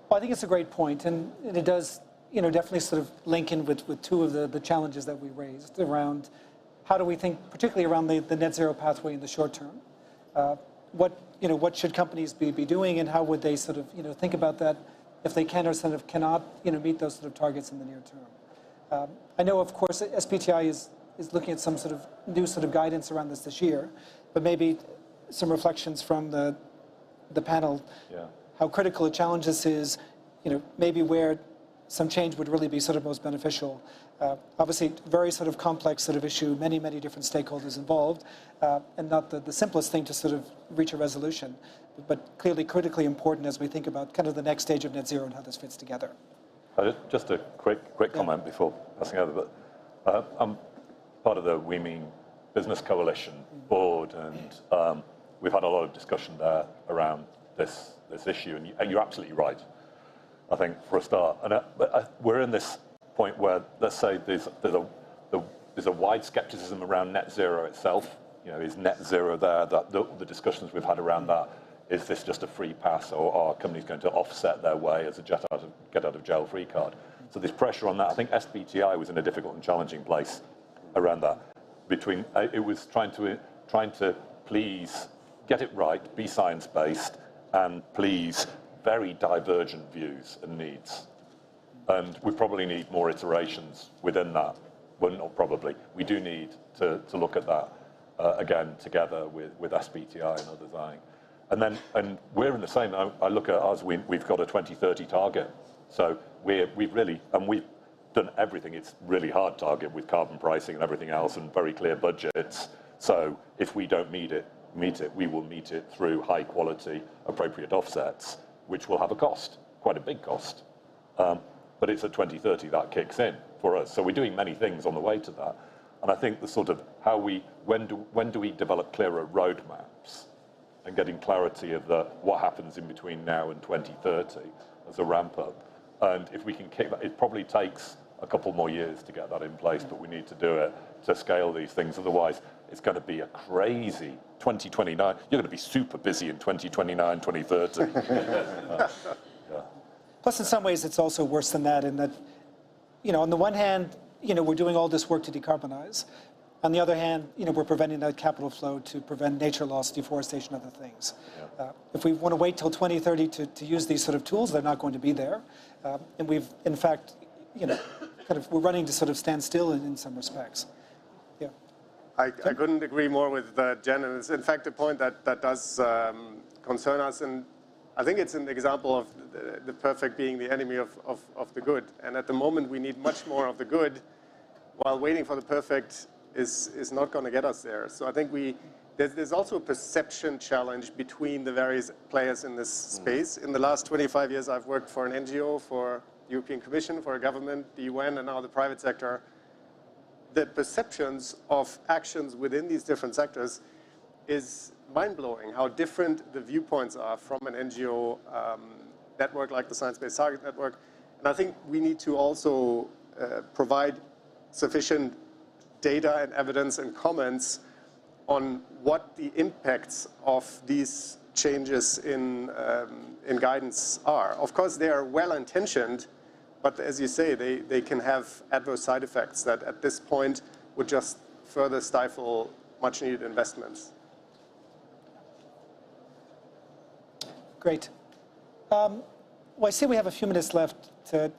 Well, I think it's a great point, and it does, definitely sort of link in with two of the challenges that we raised around how do we think, particularly around the net zero pathway in the short term. What should companies be doing, and how would they sort of, think about that if they can or sort of cannot, meet those sort of targets in the near term. I know, of course, SBTI is looking at some sort of new sort of guidance around this year, but maybe some reflections from the panel, how critical a challenge this is, maybe where some change would really be sort of most beneficial. Obviously, very sort of complex sort of issue, many different stakeholders involved, and not the simplest thing to sort of reach a resolution, but clearly critically important as we think about kind of the next stage of net zero and how this fits together. Just a quick comment before passing over, but I'm part of the We Mean Business Coalition board, and we've had a lot of discussion there around this issue, and you're absolutely right, I think, for a start. And we're in this point where, let's say, there's a wide skepticism around net zero itself. Is net zero there? The discussions we've had around that, is this just a free pass, or are companies going to offset their way as a get out of jail free card? So there's pressure on that. I think SBTI was in a difficult and challenging place around that. It was trying to please get it right, be science-based, and please very divergent views and needs. And we probably need more iterations within that. Well, not probably. We do need to look at that again together with SBTI and others. And we're in the same. I look at us. We've got a 2030 target. So we've done everything. It's really hard target with carbon pricing and everything else, and very clear budgets. So if we don't meet it, we will meet it through high quality, appropriate offsets, which will have a cost, quite a big cost. But it's at 2030 that kicks in for us. So we're doing many things on the way to that. And I think the sort of when do we develop clearer roadmaps and getting clarity of what happens in between now and 2030 as a ramp up. And if we can kick that, it probably takes a couple more years to get that in place, but we need to do it to scale these things. Otherwise, it's going to be a crazy 2029. You're going to be super busy in 2029, 2030. Yeah. Plus, in some ways, it's also worse than that in that, on the one hand, we're doing all this work to decarbonize. On the other hand, we're preventing that capital flow to prevent nature loss, deforestation, other things. Yeah. If we want to wait till 2030 to use these sort of tools, they're not going to be there. And we've, in fact, we're running to sort of stand still in some respects. Yeah. I couldn't agree more with Jen, and it's in fact a point that does concern us. And I think it's an example of the perfect being the enemy of the good. And at the moment, we need much more of the good, while waiting for the perfect is not going to get us there. So I think there's also a perception challenge between the various players in this space. In the last 25 years, I've worked for an NGO, for the European Commission, for a government, the UN, and now the private sector. The perceptions of actions within these different sectors is mind-blowing, how different the viewpoints are from an NGO network like the Science Based Targets Network. And I think we need to also provide sufficient data and evidence and comments on what the impacts of these changes in guidance are. Of course, they are well-intentioned, but as you say, they can have adverse side effects that at this point would just further stifle much-needed investments. Great. Well, I see we have a few minutes left to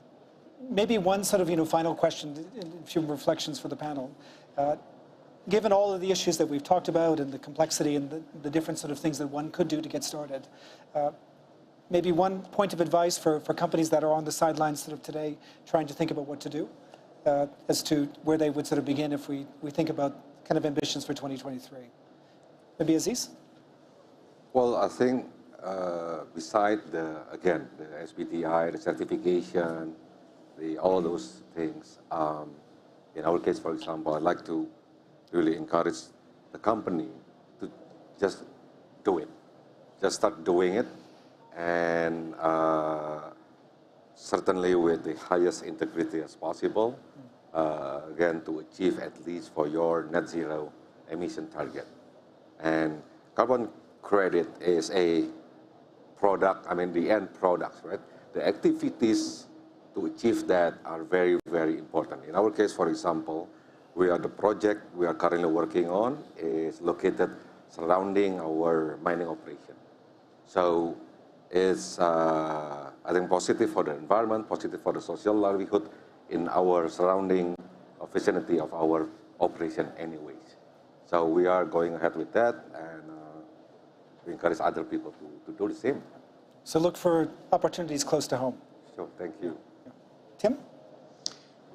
maybe one sort of final question, a few reflections for the panel. Given all of the issues that we've talked about and the complexity and the different sort of things that one could do to get started, maybe one point of advice for companies that are on the sidelines sort of today trying to think about what to do as to where they would sort of begin if we think about kind of ambitions for 2023. Maybe Aziz? Well, I think beside the SBTI, the certification, all those things, in our case, for example, I'd like to really encourage the company to just do it. Just start doing it, and certainly with the highest integrity as possible, again, to achieve at least for your net zero emission target. And carbon credit is a product, I mean the end product, right? The activities to achieve that are very, very important. In our case, for example, the project we are currently working on is located surrounding our mining operation. So it's, I think, positive for the environment, positive for the social livelihood in our surrounding vicinity of our operation anyways. So we are going ahead with that, and we encourage other people to do the same. So look for opportunities close to home. Sure, thank you. Tim?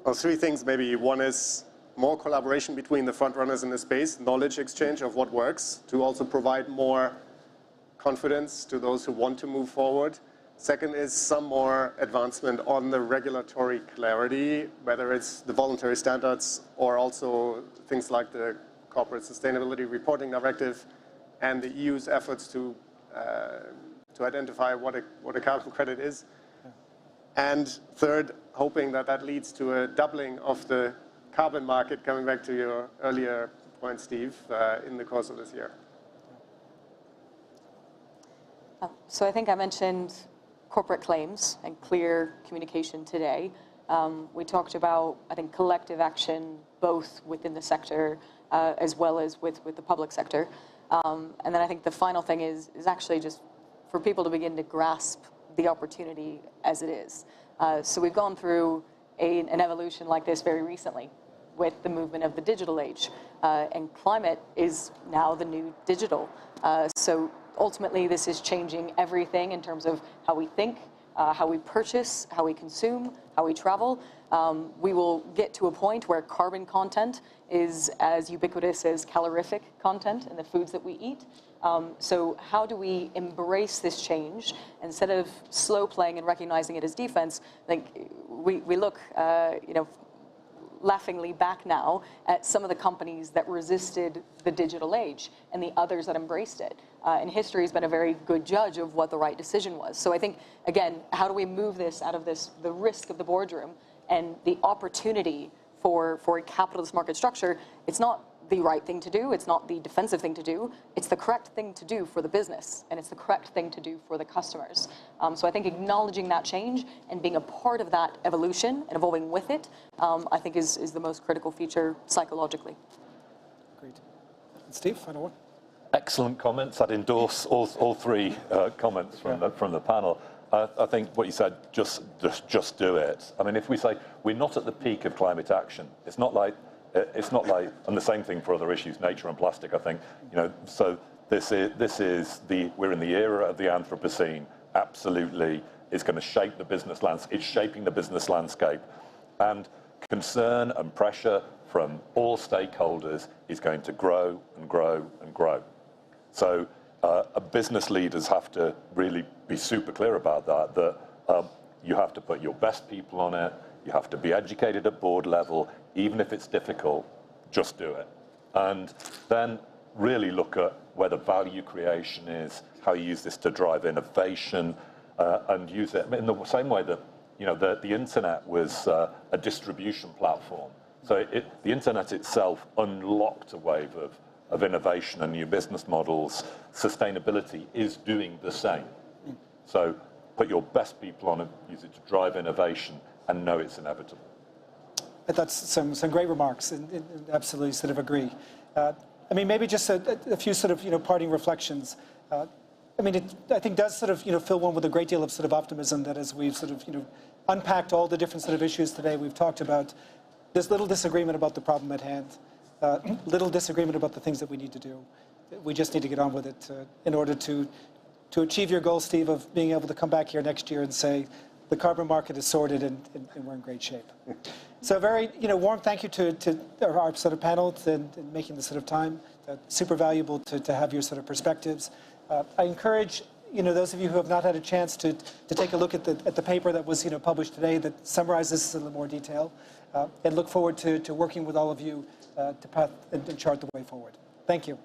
Well, three things maybe. One is more collaboration between the front runners in the space, knowledge exchange of what works, to also provide more confidence to those who want to move forward. Second is some more advancement on the regulatory clarity, whether it's the voluntary standards or also things like the Corporate Sustainability Reporting Directive and the EU's efforts to identify what a carbon credit is. And third, hoping that that leads to a doubling of the carbon market, coming back to your earlier point, Steve, in the course of this year. So I think I mentioned corporate claims and clear communication today. We talked about, I think, collective action, both within the sector as well as with the public sector. And then I think the final thing is actually just for people to begin to grasp the opportunity as it is. So we've gone through an evolution like this very recently with the movement of the digital age. And climate is now the new digital. So ultimately, this is changing everything in terms of how we think, how we purchase, how we consume, how we travel. We will get to a point where carbon content is as ubiquitous as calorific content in the foods that we eat. So how do we embrace this change instead of slow playing and recognizing it as defense? I think we look, laughingly back now at some of the companies that resisted the digital age and the others that embraced it. And history has been a very good judge of what the right decision was. So I think, again, how do we move this out of the risk of the boardroom and the opportunity for a capitalist market structure? It's not the right thing to do. It's not the defensive thing to do. It's the correct thing to do for the business, and it's the correct thing to do for the customers. So I think acknowledging that change and being a part of that evolution and evolving with it, I think is the most critical feature psychologically. Great. Steve, final one. Excellent comments. I'd endorse all three comments from the panel. I think what you said, just do it. I mean, if we say we're not at the peak of climate action, it's not like, and the same thing for other issues, nature and plastic, I think, so we're in the era of the Anthropocene, absolutely, it's going to shape the business landscape, it's shaping the business landscape, and concern and pressure from all stakeholders is going to grow and grow and grow. So business leaders have to really be super clear about that you have to put your best people on it, you have to be educated at board level, even if it's difficult, just do it. And then really look at where the value creation is, how you use this to drive innovation, and use it in the same way that the internet was a distribution platform. So the internet itself unlocked a wave of innovation and new business models. Sustainability is doing the same. So put your best people on it, use it to drive innovation, and know it's inevitable. That's some great remarks, and absolutely sort of agree. I mean, maybe just a few sort of parting reflections. I mean, I think does sort of fill one with a great deal of sort of optimism that as we've sort of unpacked all the different sort of issues today, we've talked about there's little disagreement about the problem at hand, little disagreement about the things that we need to do. We just need to get on with it in order to achieve your goal, Steve, of being able to come back here next year and say the carbon market is sorted and we're in great shape. So a very warm thank you to our sort of panel and making this sort of time. Super valuable to have your sort of perspectives. I encourage those of you who have not had a chance to take a look at the paper that was published today that summarizes this in a little more detail, and look forward to working with all of you to path and chart the way forward. Thank you.